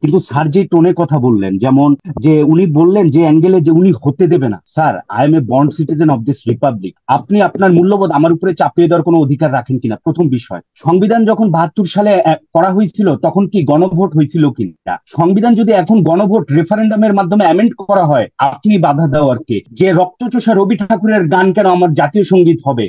কিন্তু স্যার যে টোনে কথা বললেন, যেমন যে উনি বললেন যে অ্যাঙ্গেলে যে উনি হতে দেবে না, sir I M A bond citizen of this Republic. আপনি আপনার মূল্যবোধ আমার উপরে চাপিয়ে দেওয়ার কোনো অধিকার রাখেন কিনা, প্রথম বিষয়। সংবিধান যখন 72 সালে করা হয়েছিল তখন কি গণভোট হয়েছিল কিনা? সংবিধান যদি এখন গণভোট রেফারেন্ডামের মাধ্যমে অ্যামেন্ড করা হয়, আপনি বাধা দেওয়ার কে? যে রক্তচোষা রবি ঠাকুরের গান কেন আমার জাতীয় সঙ্গীত হবে?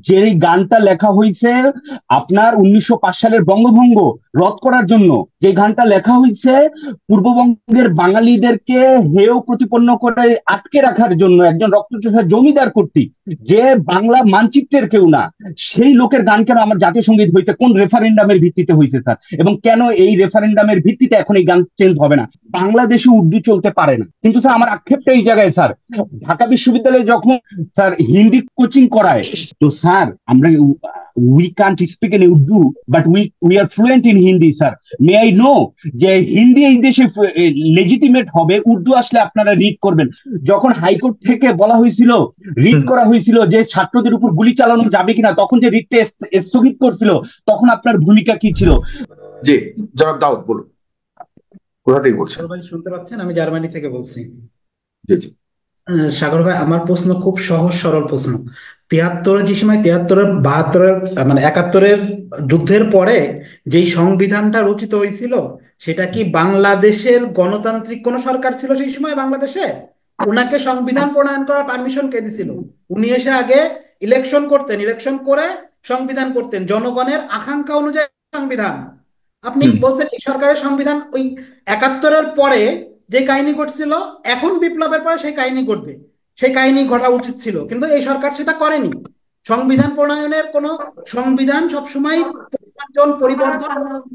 যে গানটা লেখা হয়েছে আপনার 1905 সালের বঙ্গভঙ্গ রদ করার জন্য, যে গানটা লেখা হয়েছে পূর্ববঙ্গের বাঙালিদেরকে হেয় প্রতিপন্ন করে আটকে রাখার জন্য, একজন রক্তচোষা জমিদার কর্তৃক, যে বাংলা মানচিত্রের কেউ না, সেই লোকের গান কেন আমার জাতীয় সঙ্গীত হয়েছে? কোন রেফারেন্ডামের ভিত্তিতে হয়েছে স্যার? এবং কেন এই রেফারেন্ডামের ভিত্তিতে এখন এই গান চেঞ্জ হবে না? বাংলাদেশে উর্দু চলতে পারে না, কিন্তু স্যার আমার আক্ষেপটা এই জায়গায় স্যার, ঢাকা বিশ্ববিদ্যালয়ে যখন স্যার হিন্দি কোচিং করায়, তো স্যার আমরা we can't speak in Urdu, but we are fluent in Hindi, sir. May I know যে হিন্দি এই দেশে লেজিটিমেট হবে, উর্দু আসলে আপনারা রিড করবেন? যখন হাইকোর্ট থেকে বলা হয়েছিল, রিড হুম। করা হয়েছিল যে ছাত্রদের উপর গুলি চালানো যাবে কিনা, তখন যে রিটটা স্থগিত করছিল, তখন আপনার ভূমিকা কি ছিল? জি, জনাব দাউদ বলুন, কোথা থেকে বলছেন? সাগর ভাই শুনতে পাচ্ছেন? আমি জার্মানি থেকে বলছি। জি জি। সাগর ভাই, আমার প্রশ্ন খুব সহজ সরল প্রশ্ন। তিয়াত্তরের যে সময়, তিয়াত্তরের, বাহাত্তরের, মানে একাত্তরের যুদ্ধের পরে যেই সংবিধানটা রচিত হয়েছিল, সেটা কি বাংলাদেশের গণতান্ত্রিক কোন সরকার ছিল সেই সময় বাংলাদেশে? ওনাকে সংবিধান প্রণয়ন করার পারমিশন কে দিছিল? উনি এসে আগে ইলেকশন করতেন, ইলেকশন করে সংবিধান করতেন, জনগণের আকাঙ্ক্ষা অনুযায়ী সংবিধান। আপনি হুম। বলছেন এই সরকারের সংবিধান ওই একাত্তরের পরে যে কাহিনী ঘটছিল, এখন বিপ্লবের পরে সেই কাহিনী ঘটবে, সেই কাহিনী ঘটা উচিত ছিল, কিন্তু এই সরকার সেটা করেনি। সংবিধান প্রণয়নের কোন, সংবিধান সবসময় পরিমার্জন পরিবর্তন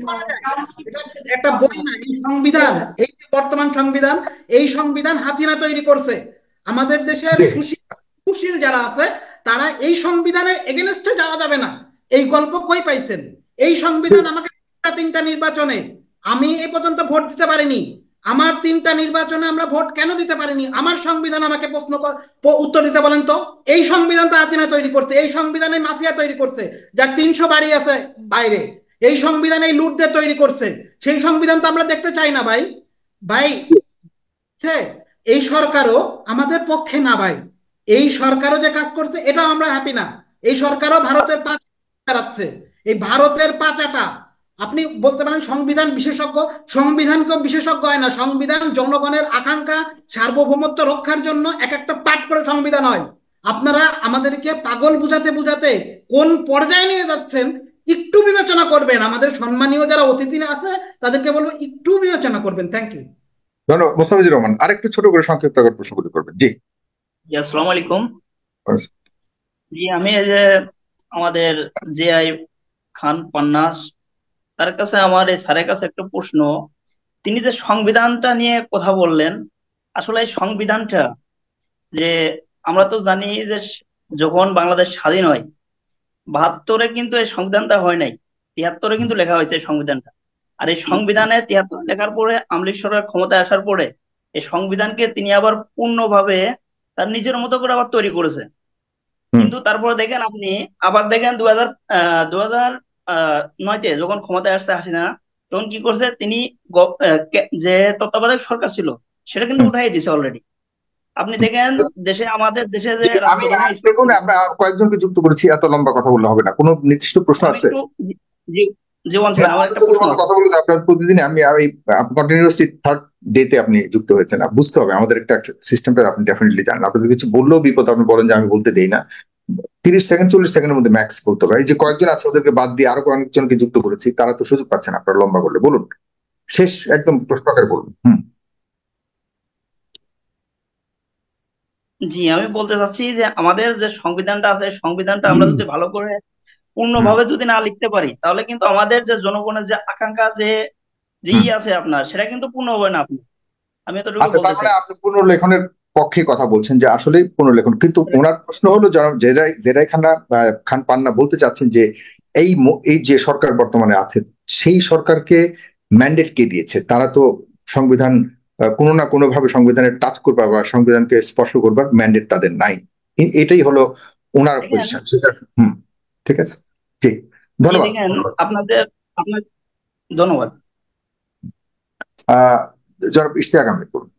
করা যায়। এটা একটা বই না, এই সংবিধান, এই যে বর্তমান সংবিধান, এই সংবিধান হাসিনা তৈরি করছে। আমাদের দেশের জি। সুশীল যারা আছে, তারা এই সংবিধানের এগেনস্টে যাওয়া যাবে না। এই গল্প কই পাইছেন? এই সংবিধান আমাকে তিনটা নির্বাচনে, আমি এই পর্যন্ত ভোট দিতে পারিনি, আমার তিনটা নির্বাচনে আমরা ভোট কেন দিতে পারিনি? আমার সংবিধান আমাকে উত্তর দিতে বলেন তো। এই সংবিধান তো হাসিনা তৈরি করছে, এই সংবিধানে মাফিয়া তৈরি করছে, যার 300 বাড়ি আছে বাইরে। এই সংবিধান এই লুটদের তৈরি করছে। সেই সংবিধান তো আমরা দেখতে চাই না ভাই। ভাই, এই সরকারও আমাদের পক্ষে না ভাই। এই সরকারও যে কাজ করছে এটাও আমরা হ্যাপি না। এই সরকারও ভারতের পাঁচ বেড়াচ্ছে, এই ভারতের পাঁচাটা। আপনি বলতে পারেন সংবিধান বিশেষজ্ঞ, সংবিধান কেউ বিশেষজ্ঞ হয় না। সংবিধান জনগণের আকাঙ্ক্ষা, সার্বভৌমত্ব রক্ষার জন্য এক একটা পাঠ করে সংবিধান হয়। আপনারা আমাদেরকে পাগল বুঝাতে বুঝাতে কোন পর্যায়ে নিয়ে যাচ্ছেন একটু বিবেচনা করবেন। আমাদের সম্মানীয় যারা অতিথি আছে তাদেরকে বলবো একটু বিবেচনা করবেন। Thank you. ধন্যবাদ মোস্তাফিজুর রহমান, আরেকটু ছোট করে সংক্ষিপ্ত করে প্রশ্নগুলি করবেন। জি। জি, আসসালামু আলাইকুম। জি, আমি এই যে আমাদের জিআই খান পান্না, তার কাছে, আমার এই স্যারের কাছে একটা প্রশ্ন। তিনি যে সংবিধানটা নিয়ে কথা বললেন, আসলে এই সংবিধানটা যে, আমরা তো জানি যে যখন বাংলাদেশ স্বাধীন হয় 72-এ কিন্তু এই সংবিধানটা হয় নাই, 73-এ কিন্তু লেখা হয়েছে এই সংবিধানটা। আর এই সংবিধানে 73 লেখার পরে আওয়ামী লীগ সরকার ক্ষমতায় আসার পরে এই সংবিধানকে তিনি আবার পূর্ণভাবে তার নিজের মতো করে আবার তৈরি করেছে। হুম। কিন্তু তারপরে দেখেন আপনি, আবার দেখেন 2009-তে যখন ক্ষমতায় আসছে হাসিনা, তখন কি করছে তিনি, যে তত্ত্বাবধায়ক সরকার ছিল সেটা কিন্তু হুম। উঠাই দিছে অলরেডি। আপনি দেখেন দেশে, আমাদের দেশে যে জি, আমি রাষ্ট্রপ্রধান দেখুন, আমরা কয়েকজনকে যুক্ত করেছি, এত লম্বা কথা বললে হবে না। কোনো নির্দিষ্ট প্রশ্ন আমি আছে? একটু, জি, জি, ওয়ান না, সেকেন্ড, আমার আমি একটা তো প্রশ্ন মতো আছে। কথা বলতে আপনার প্রতিদিন আমি কন্টিনিউয়াসলি থার্ড ডেতে আপনি যুক্ত হয়েছেন, বুঝতে হবে আমাদের একটা সিস্টেমটা আপনি ডেফিনেটলি জানেন। আপনাদের কিছু বললেও বিপদ, আপনি বলেন যে আমি বলতে দেই না। 30 সেকেন্ড 40 সেকেন্ডের মধ্যে ম্যাক্স বলতে হবে। এই যে কয়েকজন আছে ওদেরকে বাদ দিয়ে আরো কয়েকজনকে যুক্ত করেছি, তারা তো সুযোগ পাচ্ছেন আপনারা লম্বা করলে। বলুন, শেষ একদম প্রশ্ন আকারে বলুন। জি, আমি বলতে চাচ্ছি যে আমাদের যে সংবিধানটা আছে, সংবিধানটা আমরা হুম। যদি ভালো করে হুম। পূর্ণভাবে যদি না লিখতে পারি, তাহলে কিন্তু আমাদের যে জনগণের যে আকাঙ্ক্ষা, যে যে হুম। আছে আপনার, সেটা কিন্তু পূর্ণ হবে না আপনি। আমি এতটুকু আচ্ছা, বলতে তার মানে চাই। আপনি পুনর্লেখনের পক্ষে কথা বলছেন, যে আসলে পুনর্লেখন, কিন্তু ওনার প্রশ্ন হলো যারা জেরাই জেরাই খান্না খান পান্না বলতে চাচ্ছেন যে এই যে সরকার বর্তমানে আছে, সেই সরকারকে ম্যান্ডেট কে দিয়েছে? তারা তো সংবিধান কোনো না কোনো ভাবে সংবিধানের টাচ করবার বা সংবিধানকে স্পর্শ করবার ম্যান্ডেট তাদের নাই। এটাই হলো ওনার দেখেন, পজিশন, সেটা। হুম। ঠিক আছে। জি। জি, ধন্যবাদ। দেখেন আপনার, ধন্যবাদ। জনাব ইশতিয়াক আহমেদ বলুন,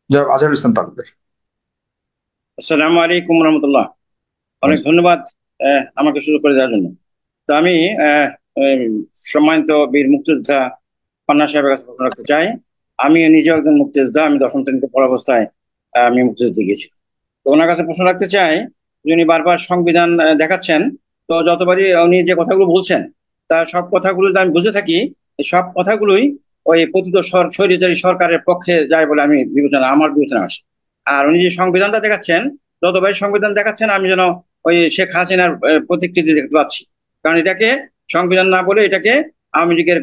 জনাব আজহারুল ইসলাম তালুকদার। আসসালামু আলাইকুম রহমতুল্লাহ। অনেক ধন্যবাদ আমাকে সুযোগ করে দেওয়ার জন্য। তো আমি সম্মানিত বীর মুক্তিযোদ্ধা পান্না সাহেবের কাছে প্রশ্ন রাখতে চাই। আমি নিজেও একজন মুক্তিযোদ্ধা, আমি 10ম শ্রেণীতে পড়া অবস্থায় আমি মুক্তিযুদ্ধে গেছি। তো ওনার কাছে প্রশ্ন রাখতে চাই, উনি বারবার সংবিধান দেখাচ্ছেন, তো যতবারই উনি যে কথাগুলো বলছেন তার সব কথাগুলো আমি বুঝে থাকি, সব কথাগুলোই ওই পতিত স্বৈরাচারী সরকারের পক্ষে যায় বলে আমি আমার বিবেচনা আসে। আর উনি যে সংবিধানটা দেখাচ্ছেন, যতবারই সংবিধান দেখাচ্ছেন আমি যেন ওই শেখ হাসিনার প্রতিকৃতি দেখতে পাচ্ছি। কারণ এটাকে সংবিধান না বলে এটাকে আওয়ামী লীগের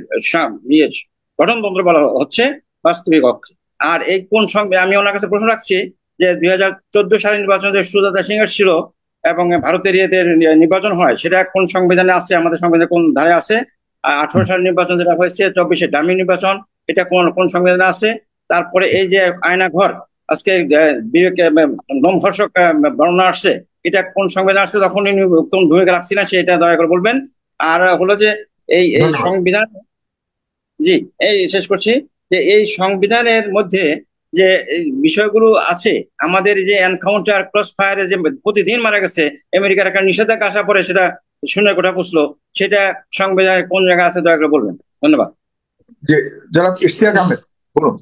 গঠনতন্ত্র বলা হচ্ছে বাস্তবিক অর্থে। আর এই কোন আমি ওনার কাছে প্রশ্ন রাখছি যে 2014 সালের নির্বাচন যে সুজাতা সিং এর ছিল এবং ভারতের ইয়েতে নির্বাচন হয়, সেটা কোন সংবিধানে আছে, আমাদের সংবিধানে কোন ধারে আছে? 18 সালের নির্বাচন যেটা হয়েছে 24-এ ডামি নির্বাচন, এটা কোন সংবিধানে আছে? তারপরে এই যে আয়না ঘর আজকে লোমহর্ষক বর্ণনা আসছে, এটা কোন সংবিধান আসছে, তখন কোন ভূমিকা রাখছিলেন সেটা দয়া করে বলবেন। আর হলো যে এই সংবিধান, জি এই শেষ করছি, যে এই সংবিধানের মধ্যে যে বিষয়গুলো আছে, আমাদের যে এনকাউন্টার ক্রস ফায়ারে যে প্রতিদিন মারা গেছে, আমেরিকার একটা নিষেধাজ্ঞা আসা পরে সেটা শূন্য কোঠা পুষলো, সেটা সংবিধানের কোন জায়গায় আছে দয়া করে বলবেন। ধন্যবাদ। যে জনাব ইশতিয়াক আহমেদ বলুন,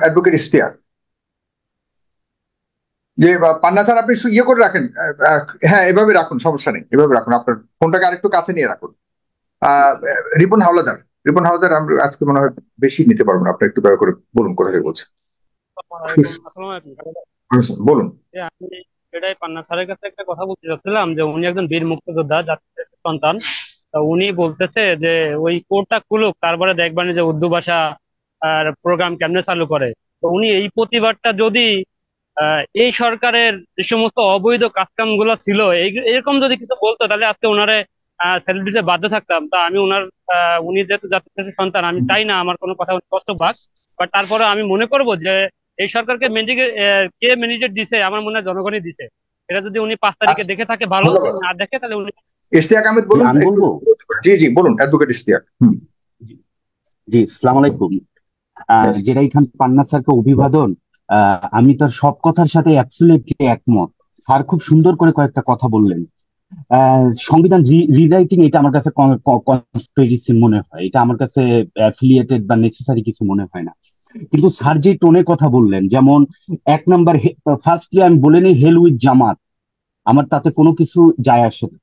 অ্যাডভোকেট ইশতিয়াক। যে পান্না স্যার আপনি ইয়ে করে রাখেন, হ্যাঁ এভাবে রাখুন, সমস্যা নেই, এভাবে রাখুন, আপনার ফোনটাকে আরেকটু কাছে নিয়ে রাখুন। রিপন হাওলাদার, আমরা আজকে মনে হয় বেশি নিতে পারবো না, আপনি একটু দয়া করে বলুন কোথা থেকে বলছেন। বলুন। আমি এটাই পান্না স্যারের কাছে একটা কথা বলতে চাচ্ছিলাম যে উনি একজন বীর মুক্তিযোদ্ধা, জাতির সন্তান। তা উনি বলতেছে যে ওই কোর্টটা খুলুক, তারপরে দেখবেন যে উর্দু ভাষা আর প্রোগ্রাম কেমনে চালু করে। তো উনি এই প্রতিবাদটা যদি এই সরকারের যে সমস্ত অবৈধ কাজকাম গুলো ছিল এরকম যদি কিছু বলতো, তাহলে আজকে ওনারে স্যালুট দিতে বাধ্য থাকতাম। তা আমি উনি যেহেতু জাতির সন্তান, আমি চাই না আমার কোনো কথা কষ্ট পাক, বাট তারপরে আমি মনে করব যে এই সরকারকে কে ম্যানেজেট দিছে, আমার মনে হয় জনগণই দিছে। এটা যদি উনি 5 তারিখে দেখে থাকে ভালো, না দেখে তাহলে উনি। ইশতিয়াক আহমেদ বলুন। জি বলুন, অ্যাডভোকেট ইশতিয়াক। জি আসসালামু আলাইকুম। যেটা এখান পান্না স্যারকে অভিবাদন। আমি তার সব কথার সাথে অ্যাবসলিউটলি একমত। স্যার খুব সুন্দর করে কয়েকটা কথা বললেন। সংবিধান রিরাইটিং, এটা আমার কাছে কনস্পিরেসি মনে হয়, এটা আমার কাছে অ্যাফিলিয়েটেড বা নেসেসারি কিছু মনে হয় না। কিন্তু স্যার যে টোনে কথা বললেন, যেমন 1 নাম্বার, ফার্স্টলি আমি বলে নিই হেল উইথ জামাত, আমার তাতে কোনো কিছু যায় আসে না।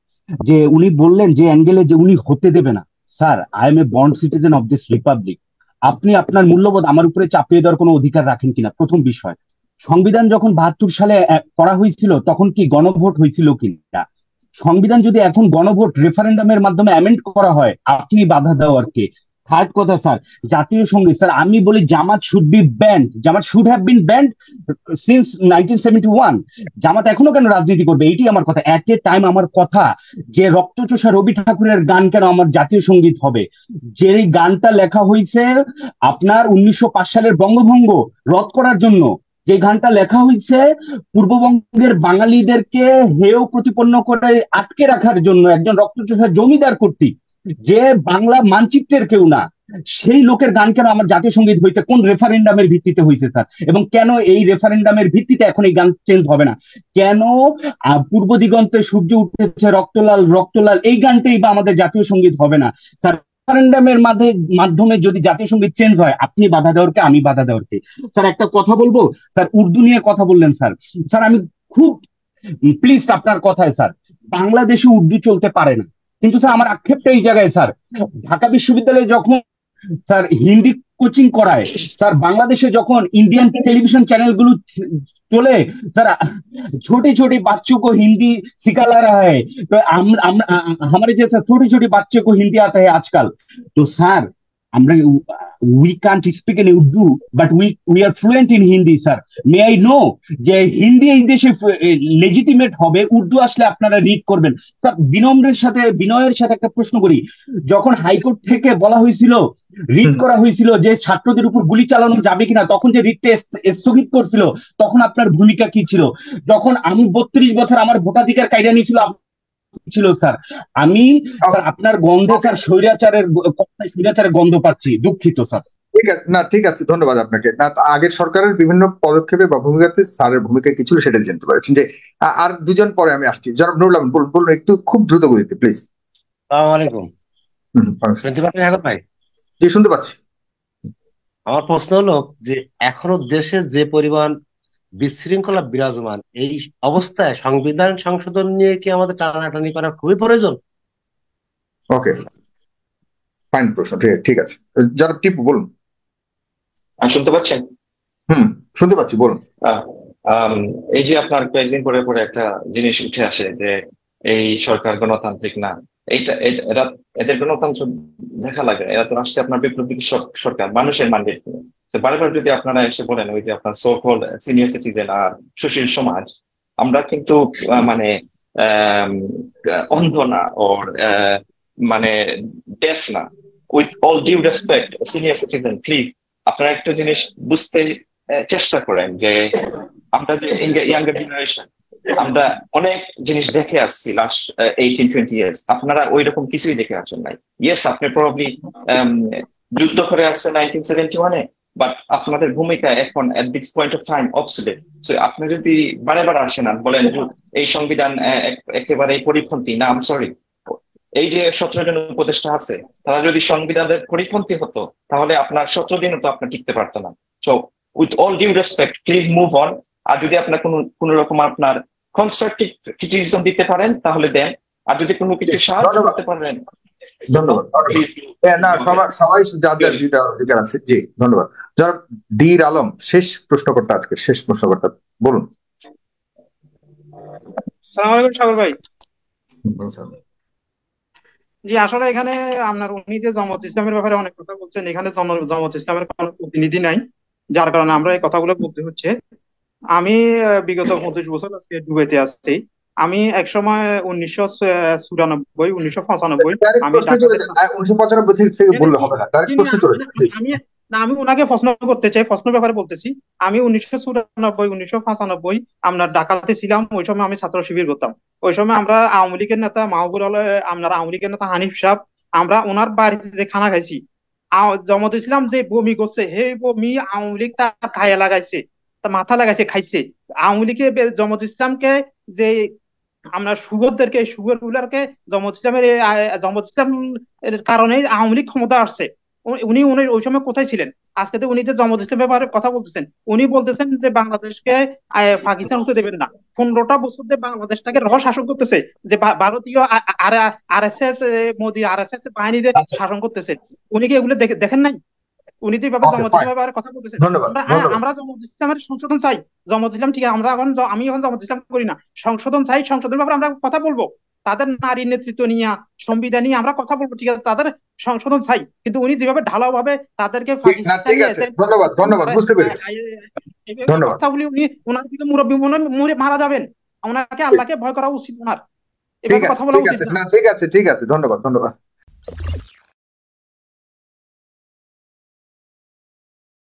যে উনি বললেন যে অ্যাঙ্গেলে যে উনি হতে দেবে না, sir I M A bond citizen of this Republic. আপনি আপনার মূল্যবোধ আমার উপরে চাপিয়ে দেওয়ার কোনো অধিকার রাখেন কিনা, প্রথম বিষয়। সংবিধান যখন 72 সালে করা হয়েছিল তখন কি গণভোট হয়েছিল কিনা? সংবিধান যদি এখন গণভোট রেফারেন্ডামের মাধ্যমে অ্যামেন্ড করা হয়, আপনি বাধা দেওয়ার কে? থার্ড কথা স্যার, জাতীয় সঙ্গীত, স্যার আমি বলি Jamaat should be banned, Jamaat should have been banned since 1971। Jamaat এখনো কেন রাজনীতি করবে, এইটি আমার কথা। এট এ টাইম আমার কথা যে রক্তচোষা রবি ঠাকুরের গান কেন আমার জাতীয় সঙ্গীত হবে? যে গানটা লেখা হয়েছে আপনার 1905 সালের বঙ্গভঙ্গ রদ করার জন্য, যে গানটা লেখা হয়েছে পূর্ববঙ্গের বাঙালিদেরকে হেয় প্রতিপন্ন করে আটকে রাখার জন্য একজন রক্তচোষা জমিদার কর্তৃক, যে বাংলা মানচিত্রের কেউ না, সেই লোকের গান কেন আমার জাতীয় সঙ্গীত হয়েছে? কোন রেফারেন্ডামের ভিত্তিতে হয়েছে স্যার? এবং কেন এই রেফারেন্ডামের ভিত্তিতে এখন এই গান চেঞ্জ হবে না? কেন পূর্ব দিগন্তে সূর্য উঠেছে রক্তলাল রক্তলাল এই গানটাই বা আমাদের জাতীয় সঙ্গীত হবে না? স্যার রেফারেন্ডামের মাধ্যমে যদি জাতীয় সঙ্গীত চেঞ্জ হয়, আপনি বাধা দেওয়ার কে, আমি বাধা দেওয়ার কে? স্যার একটা কথা বলবো স্যার, উর্দু নিয়ে কথা বললেন স্যার। স্যার আমি খুব প্লিজ আপনার কথায় স্যার, বাংলাদেশে উর্দু চলতে পারে না, কিন্তু স্যার আমার আক্ষেপটা এই জায়গায় স্যার, ঢাকা বিশ্ববিদ্যালয়ে যখন স্যার হিন্দি কোচিং করায়, স্যার বাংলাদেশে যখন ইন্ডিয়ান টেলিভিশন চ্যানেলগুলো চলে, স্যার छोटे छोटे बच्चों को हिंदी सिखा रहा है, तो हमारे जैसे छोटे छोटे बच्चे को हिंदी आता है आजकल। तो sir we can't speak in Urdu, but we are fluent in Hindi, sir. May I know যে হিন্দি এই দেশে লেজিটিমেট হবে, উর্দু আসলে আপনারা রিড করবেন? স্যার বিনয়ের সাথে একটা প্রশ্ন করি, যখন হাইকোর্ট থেকে বলা হয়েছিল, রিড করা হয়েছিল যে ছাত্রদের উপর গুলি চালানো যাবে কিনা, তখন যে রিটটা স্থগিত করছিল, তখন আপনার ভূমিকা কি ছিল? যখন আমি 32 বছর আমার ভোটাধিকার কায়দা নিয়েছিল, ছিল স্যার। স্যার আপনার গন্ধে স্যার স্বৈরাচারের গন্ধ পাচ্ছি, দুঃখিত স্যার। ঠিক আছে, না ঠিক আছে, ধন্যবাদ আপনাকে। না, আগের সরকারের বিভিন্ন পদক্ষেপে বা ভূমিকাতে স্যারের ভূমিকা কি ছিল সেটা জানতে পারছেন। যে আর দুজন পরে আমি আসছি, জনাব নুরুল আমিন বলুন একটু খুব দ্রুত গতিতে প্লিজ। আসসালামু আলাইকুম। শুনতে পাচ্ছেন এখন ভাই? জি শুনতে পাচ্ছি। আমার প্রশ্ন হলো যে এখনো দেশে যে পরিমাণ বিশৃঙ্খলা বিরাজমান, এই অবস্থায় সংবিধান সংশোধন নিয়ে কি আমাদের টানাটানি করা খুবই প্রয়োজন? ওকে, ফাইন প্রশ্ন, ঠিক আছে। জনাব টিপু বলুন। শুনতে পাচ্ছেন? শুনতে পাচ্ছি, বলুন। আম, এই যে আপনার কয়েকদিন পরে পরে একটা জিনিস উঠে আসে যে এই সরকার গণতান্ত্রিক না, এরা এদের গণতন্ত্র দেখা লাগে, এরা তো আসছে আপনার বিপ্লবী সরকার মানুষের ম্যান্ডেট নিয়ে। তো বারবার যদি আপনারা এসে বলেন ওই যে আপনার সো কল্ড সিনিয়র সিটিজেন আর সুশীল সমাজ, আমরা কিন্তু মানে অন্ধ না, ওর মানে ডেফ না। With all due respect senior citizen, please আপনারা একটা জিনিস বুঝতে চেষ্টা করেন যে আমরা যে ইয়াঙ্গার জেনারেশন, আমরা অনেক জিনিস দেখে আসছি লাস্ট 18-20 ইয়ার্স। আপনারা ওই রকম কিছুই দেখে আসেন নাই। ইয়েস, আপনি প্রবাবলি যুদ্ধ করে আসছেন 1971-এ, বাট আপনাদের ভূমিকা এখন at this point of time obsolete. So আপনি যদি বারে আসেন আর বলেন এই সংবিধান একেবারে পরিপন্থী না, আম সরি, এই যে 17 জন উপদেষ্টা আছে তারা যদি সংবিধানের পরিপন্থী হতো তাহলে আপনার 17 দিনও তো আপনি টিকতে পারতো না। So with all due respect please move on. আর যদি আপনার কোন রকম আপনার কনস্ট্রাকটিভ ক্রিটিসিজম দিতে পারেন তাহলে দেন, আর যদি কোনো কিছু সাহায্য করতে পারেন ধন্যবাদ। না, সবাই যার যার অধিকার আছে। জি ধন্যবাদ। জনাব ডীর আলম শেষ প্রশ্নকর্তা, আজকের শেষ প্রশ্নকর্তা, বলুন। সালাম আলাইকুম সাগর ভাই। জি আসলে এখানে আপনার উনি যে জামাত ইসলামের ব্যাপারে অনেক কথা বলছেন, এখানে জামাত ইসলামের কোনো প্রতিনিধি নাই, যার কারণে আমরা এই কথাগুলো বলতে হচ্ছে। আমি বিগত 25 বছর আজকে দুবাইতে আছি। আমি একসময় 1994, 1995 আমি 1995 থেকে বললে হবে না, ডাইরেক্ট প্রশ্ন চলে যাবে। আমি ওনাকে প্রশ্ন করতে চাই, প্রশ্নের ব্যাপারে বলতেছি। আমি 1994, 1995 আপনার ঢাকাতে ছিলাম। ওই সময় আমি ছাত্র শিবির করতাম। ওই সময় আমরা আওয়ামী লীগের নেতা মাহবুব আল, আপনার আওয়ামী লীগের নেতা হানিফ সাহেব, আমরা ওনার বাড়িতে খানা খাইছি। জামাত ইসলাম যে বমি করছে, হে বমি আওয়ামী লীগ তার গায়ে লাগাইছে, তার মাথা লাগাইছে, খাইছে। আওয়ামী লীগের জামাত ইসলামকে যে আমরা সুগরদেরকে, সুগর গুলারকে জামাত ইসলাম এর কারণে আওয়ামী লীগ ক্ষমতা আসছে। উনি ওই সময় কোথায় ছিলেন? আজকে তো উনি যে জামাত ইসলামের ব্যাপারে কথা বলতেছেন, উনি বলতেছেন যে বাংলাদেশকে পাকিস্তান হতে দেবেন না। 15টা বছর যে বাংলাদেশটাকে শাসন করতেছে, যে ভারতীয় RSS, মোদী RSS বাহিনীতে শাসন করতেছে। উনি কি এগুলো দেখেন নাই? উনি তো জামাত ইসলামের ব্যাপারে কথা বলতেছেন। আমরা জামাত ইসলামের সংশোধন চাই। জামাত ইসলাম ঠিক আছে, আমি এখন জামাত ইসলাম করি না, সংশোধন চাই। সংশোধনের ব্যাপারে আমরা কথা বলবো, তাদের নারী নেতৃত্ব নিয়ে, সংবিধান নিয়ে আমরা কথা বলবো, ঠিক আছে, তাদের সংশোধন চাই। কিন্তু উনি যেভাবে ঢালাও ভাবে তাদেরকে ধন্যবাদ, বুঝতে পেরেছি। কথা বলি, উনি ওনার দিকে মুরব্বী মরে মারা যাবেন। ওনাকে আল্লাহকে ভয় করা উচিত, ওনার এভাবে কথা বলা উচিত না। ঠিক আছে, ধন্যবাদ।